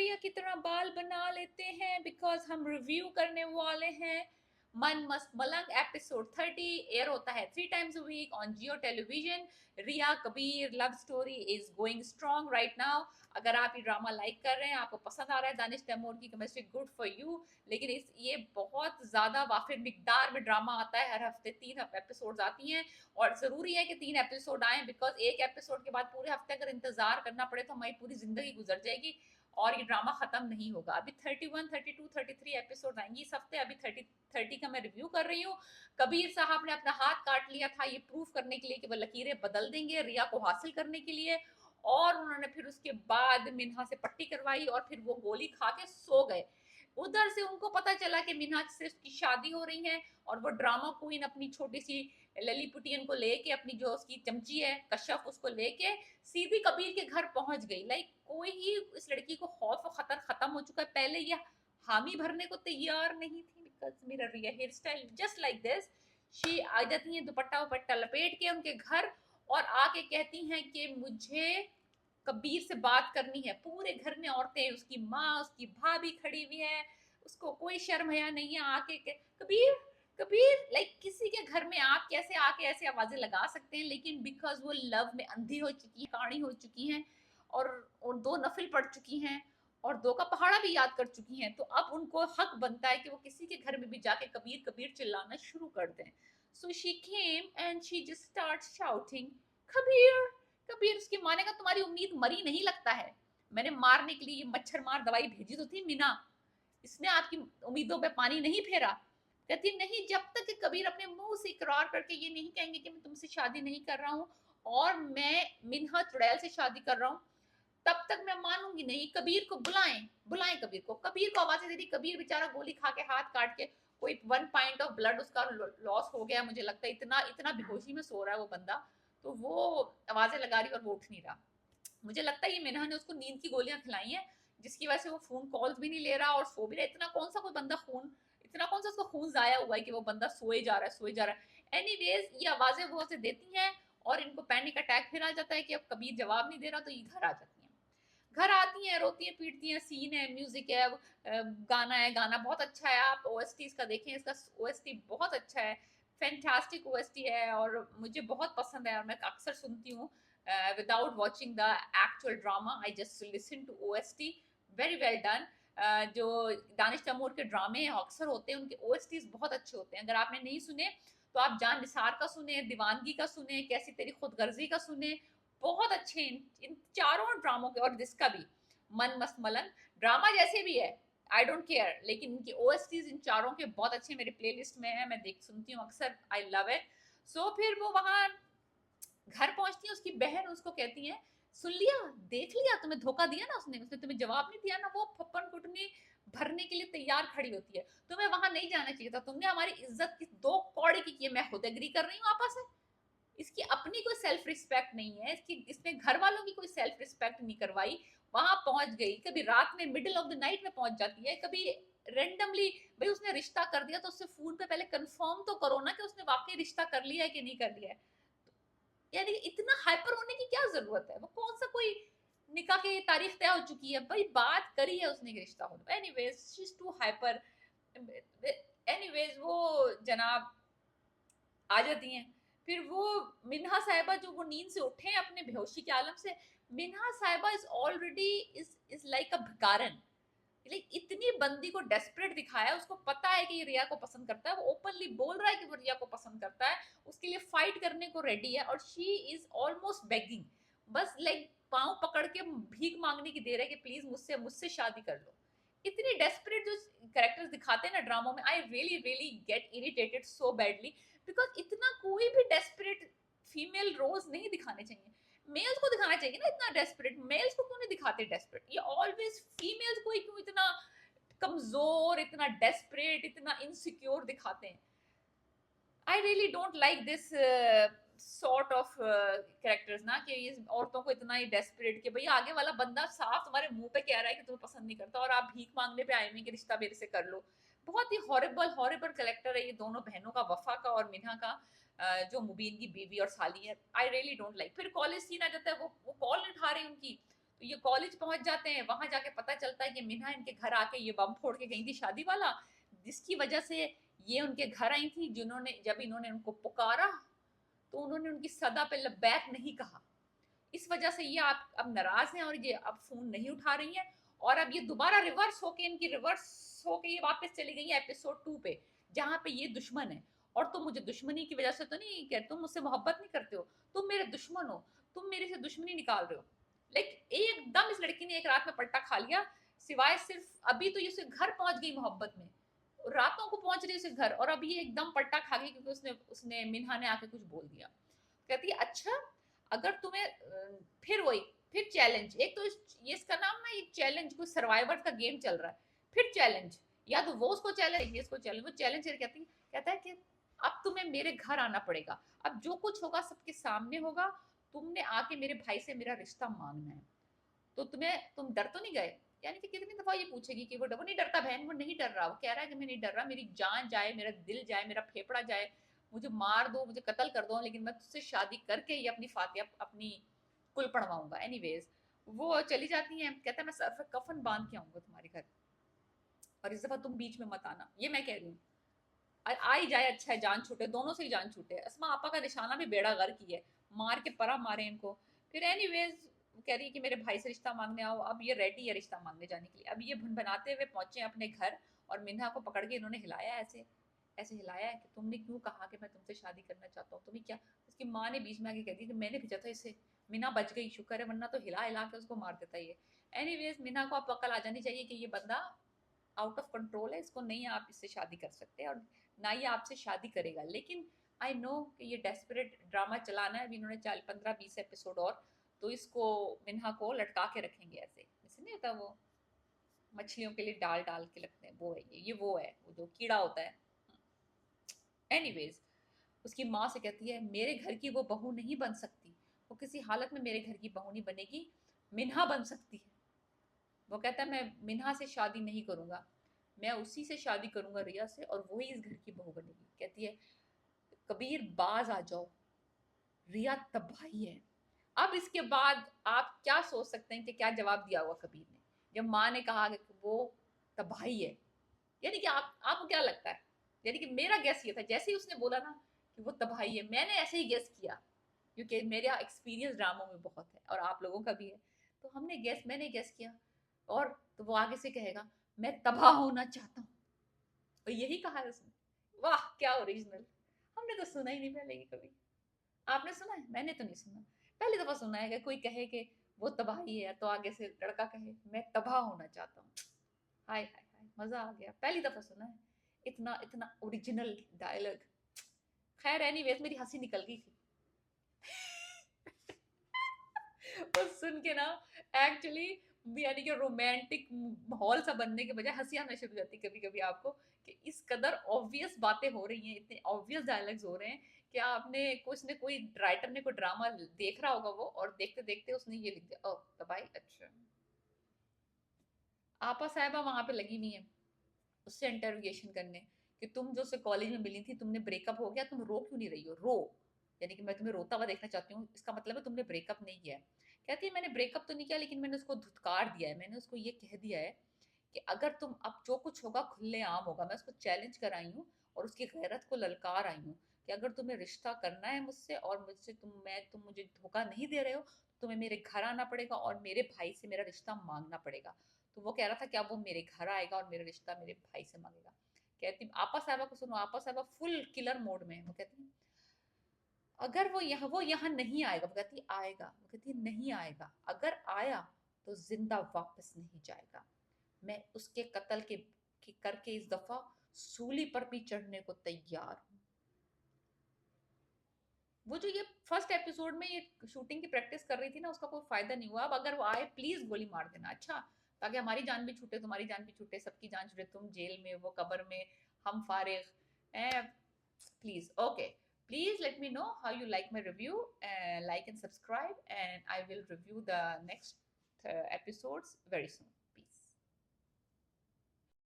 रिया की तरह बाल बना लेते हैं बिकॉज हम रिव्यू करने वाले हैं मन मस्त मलंग एपिसोड 30 एयर होता है 3 times a week on Jio television. Riya Kabir love story is going strong right now. अगर आप ये ड्रामा लाइक कर रहे हैं, आपको पसंद आ रहा है दानिश तैमूर की केमिस्ट्री, गुड फॉर यू। लेकिन ये बहुत ज्यादा वाफिर मिकदार में ड्रामा आता है, हर हफ्ते 3 एपिसोड आती हैं और जरूरी है कि 3 एपिसोड आए बिकॉज एक एपिसोड के बाद पूरे हफ्ते अगर इंतजार करना पड़े तो हमारी पूरी जिंदगी गुजर जाएगी और ये ड्रामा खत्म नहीं होगा। अभी 31, 32, 33 एपिसोड आएंगे इस हफ्ते। अभी 30 का मैं रिव्यू कर रही हूँ। कबीर साहब ने अपना हाथ काट लिया था ये प्रूफ करने के लिए कि वह लकीरें बदल देंगे रिया को हासिल करने के लिए, और उन्होंने फिर उसके बाद मिन्हा से पट्टी करवाई और फिर वो गोली खा के सो गए। उधर से उनको पता चला कि मिन्हा से उसकी शादी हो रही है और वो ड्रामा क्वीन अपनी छोटी सी ललीपुटियन को लेके, अपनी जो उसकी चमची है कश्यप, उसको लेके सीधी कबीर के घर पहुंच गई। लाइक कोई ही इस लड़की को खौफ और खतर खत्म हो चुका है। पहले ये हामी भरने को तैयार नहीं थी बिकॉज मेरा hair style just like this. She आ जाती है दुपट्टा वपट्टा लपेट के उनके घर और आके कहती हैं कि मुझे कबीर से बात करनी है। पूरे घर में औरतें, उसकी माँ, उसकी भाभी खड़ी हुई है, उसको कोई शर्म हया नहीं है। आके कबीर कबीर, लाइक किसी के घर में आप कैसे आके ऐसे आवाजें लगा सकते हैं। लेकिन बिकॉज वो लव में अंधी हो चुकी है, काणी हो चुकी हैं और 2 नफिल पढ़ चुकी हैं और 2 का पहाड़ा भी याद कर चुकी हैं, तो अब उनको हक बनता है कि वो किसी के घर में भी जाके कबीर कबीर चिल्लाना शुरू कर दें। So she came and she just start shouting Kabir Kabir. उसकी माँ ने कहा तुम्हारी उम्मीद मरी नहीं लगता है, मैंने मारने के लिए ये मच्छर मार दवाई भेजी तो थी मीना, इसने आपकी उम्मीदों पे पानी नहीं फेरा। कहती नहीं, जब तक कि कबीर अपने मुंह से इकरार करके ये नहीं कहेंगे कि मैं तुमसे शादी नहीं कर रहा हूँ और मैं मिन्हा चुड़ैल से शादी कर रहा हूँ, तब तक मैं मानूंगी नहीं। कबीर को बुलाएं, बुलाएं कबीर को। कबीर को आवाजें दे दी। कबीर बेचारा गोली खा के हाथ काट के कोई 1 pint ऑफ ब्लड उसका लॉस हो गया, मुझे लगता है इतना इतना बेहोशी में सो रहा है वो बंदा, तो वो आवाजें लगा रही और वो उठ नहीं रहा। मुझे लगता है ये मिन्हा ने उसको नींद की गोलियां खिलाई हैं जिसकी वजह से वो फोन कॉल्स भी नहीं ले रहा और सो भी रहा। इतना कौन सा कोई बंदा खून, इतना कौन सा उसका खून जाया हुआ है कि वो बंदा सोए जा रहा है, सोए जा रहा है। एनीवेज ये आवाजें वो उसे देती हैं और इनको पैनिक अटैक फिर आ जाता है कि अब कबीर जवाब नहीं दे रहा, तो ये घर आ जाती हैं। घर आती हैं, रोती हैं पीटती हैं, सीन है, म्यूजिक है, गाना है, गाना बहुत अच्छा है। आप ओएसटी इसका देखें, इसका ओएसटी बहुत अच्छा है, फैंटास्टिक ओएसटी है और मुझे बहुत पसंद है और मैं अक्सर सुनती हूँ without watching the actual drama. I just listen to OST. Very well done. जो दानिश तैमूर के ड्रामे अक्सर होते हैं उनके OSTs बहुत अच्छे होते हैं। अगर आपने नहीं सुने तो आप जान निसार का सुने, दीवानगी का सुने, कैसी तेरी खुदगर्जी का सुने, बहुत अच्छे इन चारों ड्रामों के। और इसका भी मन मस्त मलन ड्रामा जैसे भी है, आई डोंट केयर, लेकिन इनकी ओएसटीज इन चारों के बहुत अच्छे मेरे प्लेलिस्ट में है, मैं देख सुनती हूँ अक्सर। I love it. सो फिर वो वहां घर पहुंचती है, उसकी बहन उसको कहती है सुन लिया, देख लिया, तुम्हें धोखा दिया ना उसने, उसने तुम्हें जवाब नहीं दिया ना। वो फप्पन कुटनी भरने के लिए तैयार खड़ी होती है। तुम्हें वहां नहीं जाना चाहिए था, तुमने हमारी इज्जत की 2 कौड़ी की है। मैं खुद एग्री कर रही हूँ आपस में। इसकी अपनी कोई सेल्फ रिस्पेक्ट नहीं है, इसकी इसने घर वालों की कोई सेल्फ रिस्पेक्ट नहीं करवाई। वहां पहुंच गई, कभी रात में मिडिल ऑफ द नाइट में पहुंच जाती है, कभी रेंडमली। भाई उसने रिश्ता कर दिया तो उससे फोन पे पहले कंफर्म तो करो ना कि उसने वाकई रिश्ता कर लिया है कि नहीं कर लिया है। यानी इतना हाइपर होने की क्या जरूरत है? वो कौन सा कोई निकाह की तारीख तय हो चुकी है भाई, बात करी है उसने कि रिश्ता हो। Anyways she is too hyper. Anyways वो जनाब आ जाती हैं। फिर वो मिन्हा साहिबा जो वो नींद से उठे हैं अपने बेहोशी के आलम से, मिन्हा साहिबा is already is like a भिकारन। लाइक इतनी बंदी को डेस्परेट दिखाया, उसको पता है कि ये रिया को पसंद करता है, वो ओपनली बोल रहा है कि वो रिया को पसंद करता है, उसके लिए फाइट करने को रेडी है और शी इज ऑलमोस्ट बेगिंग, बस लाइक पांव पकड़ के भीख मांगने की देर है कि प्लीज मुझसे मुझसे शादी कर लो। इतनी डेस्परेट जो कैरेक्टर्स दिखाते हैं ना ड्रामों में, I really really get irritated so badly because इतना कोई भी डेस्परेट फीमेल रोज नहीं दिखाने चाहिए। मेल्स को दिखाना चाहिए ना इतना डेस्परेट, मेल्स को क्यों नहीं दिखाते डेस्परेट? ये ऑलवेज फीमेल्स को ही क्यों इतना कमजोर, इतना डेस्परेट, इतना इनसिक्योर दिखाते हैं? I really don't like this sort of characters ना, कि ये औरतों को इतना ही डेस्परेट कि भाई आगे वाला बंदा साफ तुम्हारे मुंह पे कह रहा है कि तुम्हें पसंद नहीं करता और आप भीख मांगने पे आए हुए कि रिश्ता मेरे से कर लो। बहुत ही हॉरिबल हॉरिबल कैरेक्टर है ये दोनों बहनों का, वफा का और मिन्हा का, जो मुबीन की बीवी और साली है। I really don't like. फिर कॉलेज सीन आ जाता है, वो कॉल नहीं उठा रही उनकी, ये कॉलेज पहुंच जाते हैं, वहां जाके पता चलता है कि मिन्हा इनके घर आके ये बम फोड़ के गई थी शादी वाला, जिसकी वजह से ये उनके घर आई थी। जिन्होंने जब इन्होंने उनको पुकारा तो उन्होंने उनकी सदा पे लबैक नहीं कहा, इस वजह से ये आप अब नाराज हैं और ये अब फोन नहीं उठा रही हैं। और अब ये दोबारा रिवर्स होके ये वापस चली गई है एपिसोड 2 पे, जहाँ पे ये दुश्मन है। और तुम मुझे दुश्मनी की वजह से तो नहीं कह, तुम मुझसे मोहब्बत नहीं करते हो, तुम मेरे दुश्मन हो, तुम मेरे से दुश्मनी निकाल रहे हो। लाइक एकदम इस लड़की ने एक रात में पट्टा खा लिया, सिवाय सिर्फ अभी तो ये उसे घर पहुंच गई मोहब्बत में, रातों को पहुंच रही उसे घर, और अभी ये एकदम पट्टा खा गई क्योंकि उसने उसने मिन्हा ने आके कुछ बोल दिया। कहती है अच्छा, अगर तुम्हें फिर वही फिर चैलेंज, एक तो ये इसका नाम ना, ये चैलेंज कोई सर्वाइवर का गेम चल रहा है, फिर चैलेंज, या तो वो उसको चैलेंज ये इसको चैलेंज, वो चैलेंज कहता है कि अब तुम्हें मेरे घर आना पड़ेगा, अब जो कुछ होगा सबके सामने होगा, तुमने आके मेरे भाई से मेरा रिश्ता मांगना है, तो तुम डर तो नहीं गए। यानी कि कितनी दफा ये पूछेगी कि वो नहीं डरता बहन, वो नहीं डर रहा, वो कह रहा है कि मैं नहीं डर रहा, मेरी जान जाए, मेरा दिल जाए, मेरा फेफड़ा जाए, मुझे मार दो, मुझे कत्ल कर दो, लेकिन मैं तुझसे शादी करके ही अपनी फातिया अपनी कुल पढ़वाऊंगा। एनीवेज वो चली जाती है, कहता है मैं सर पे कफन बांध के आऊंगा तुम्हारे घर, और इस दफा तुम बीच में मत आना, ये मैं कह रही हूँ। आ ही जाए अच्छा है, जान छूटे, दोनों से ही जान छूटे। अस्मा आपा का निशाना भी बेड़ा गर्क की है, मार के परा मारे इनको। फिर एनीवेज कह रही है कि मेरे भाई से रिश्ता मांगने आओ, अब ये रेडी है रिश्ता मांगने जाने के लिए। अब ये भुन बनाते हुए पहुंचे अपने घर, और मिन्हा को पकड़ के इन्होंने हिलाया, ऐसे ऐसे हिलाया है कि तुमने क्यों कहा कि मैं तुमसे शादी करना चाहता हूँ, तुम्हें क्या। उसकी माँ ने बीच में आके कह दी कि मैंने भेजा था इसे, मीना बच गई, शुक्र है, वरना तो हिला हिला के उसको मार देता ये। एनीवेज मीना को अब अकल आ जानी चाहिए कि ये बंदा आउट ऑफ कंट्रोल है, इसको नहीं आप इससे शादी कर सकते, और ना ये आपसे शादी करेगा। लेकिन आई नो कि ये डेस्परेट ड्रामा चलाना है, अभी इन्होंने 15-20 एपिसोड और, तो इसको मिन्हा को लटका के रखेंगे ऐसे, जैसे नहीं होता वो मछलियों के लिए डाल डाल के लगते हैं, वो है ये वो है वो जो कीड़ा होता है। एनीवेज उसकी माँ से कहती है मेरे घर की वो बहू नहीं बन सकती, वो किसी हालत में मेरे घर की बहू नहीं बनेगी, मिन्हा बन सकती है। वो कहता है मैं मिन्हा से शादी नहीं करूंगा, मैं उसी से शादी करूंगा, रिया से, और वही इस घर की बहू बनेगी। कहती है कबीर बाज आ जाओ, रिया तबाही है। अब इसके बाद आप क्या सोच सकते हैं कि क्या जवाब दिया हुआ कबीर ने, जब माँ ने कहा कि वो तबाही है। यानी कि आपको क्या लगता है, यानी कि मेरा गैस ये था, जैसे ही उसने बोला ना कि वो तबाही है, मैंने ऐसे ही गैस किया, क्योंकि मेरा एक्सपीरियंस ड्रामों में बहुत है और आप लोगों का भी है, तो मैंने गैस किया। और तो वो आगे से कहेगा मैं तबाह होना चाहता हूँ, और यही कहा है उसने। वाह क्या ओरिजिनल, हमने तो सुना ही नहीं पहले ये कभी। आपने सुना है? मैंने तो नहीं सुना, पहली दफा सुना है कि कोई कहे कि वो तबाही है, तो आगे से लड़का कहे मैं तबाह होना चाहता हूँ। हाय हाय हाय, मजा आ गया, पहली दफा सुना है इतना इतना ओरिजिनल डायलॉग। खैर एनीवेज मेरी हंसी निकल गई थी वो सुन के ना, एक्चुअली यानी कि रोमांटिक माहौल सा बनने के बजाय हंसी आना शुरू हो जाती कभी कभी आपको, कि इस कदर ऑब्वियस बातें हो रही हैं, इतने ऑब्वियस डायलॉग्स हो रहे हैं कि आपने कुछ ने कोई राइटर ने कोई ड्रामा देख रहा होगा वो, और देखते देखते उसने ये लिख दिया, ओह तो भाई अच्छा। आपा साहिबा वहां पे लगी हुई है उससे इंटरोगेशन करने, कि तुम जो उससे कॉलेज में मिली थी, तुमने ब्रेकअप हो गया, तुम रो क्यों नहीं रही हो, रो, यानी कि मैं तुम्हें रोता हुआ देखना चाहती हूँ, इसका मतलब है तुमने ब्रेकअप नहीं किया है। कहती है मैंने ब्रेकअप तो नहीं किया, लेकिन मैंने उसको धुतकार दिया है, मैंने उसको ये कह दिया है कि अगर तुम अब जो कुछ होगा खुले आम होगा, मैं उसको चैलेंज कराई हूँ और उसकी गैरत को ललकार आई हूँ कि अगर तुम्हें रिश्ता करना है मुझसे, और मुझसे तुम मुझे धोखा नहीं दे रहे हो, तो तुम्हें मेरे घर आना पड़ेगा और मेरे भाई से मेरा रिश्ता मांगना पड़ेगा। तो वो कह रहा था कि अब वो मेरे घर आएगा और मेरा रिश्ता मेरे भाई से मांगेगा। कहती आपा साहबा को सुनो, आपा साहबा फुल किलर मोड में, वो कहती है अगर वो यहाँ नहीं आएगा, वो कहती आएगा, वो कहती नहीं आएगा, अगर आया तो जिंदा वापस नहीं जाएगा, मैं उसके कत्ल के करके इस दफा सूली पर भी चढ़ने को तैयार हूँ। वो जो ये फर्स्ट एपिसोड में ये शूटिंग की प्रैक्टिस कर रही थी ना, उसका कोई फायदा नहीं हुआ। अब अगर वो आए प्लीज गोली मार देना, अच्छा, ताकि हमारी जान भी छूटे, तुम्हारी जान भी छूटे, सबकी जान छूटे, तुम जेल में वो कब्र में, हम फारिग, please okay. Please let me know how you like my review, like and subscribe, and I will review the next episodes very soon.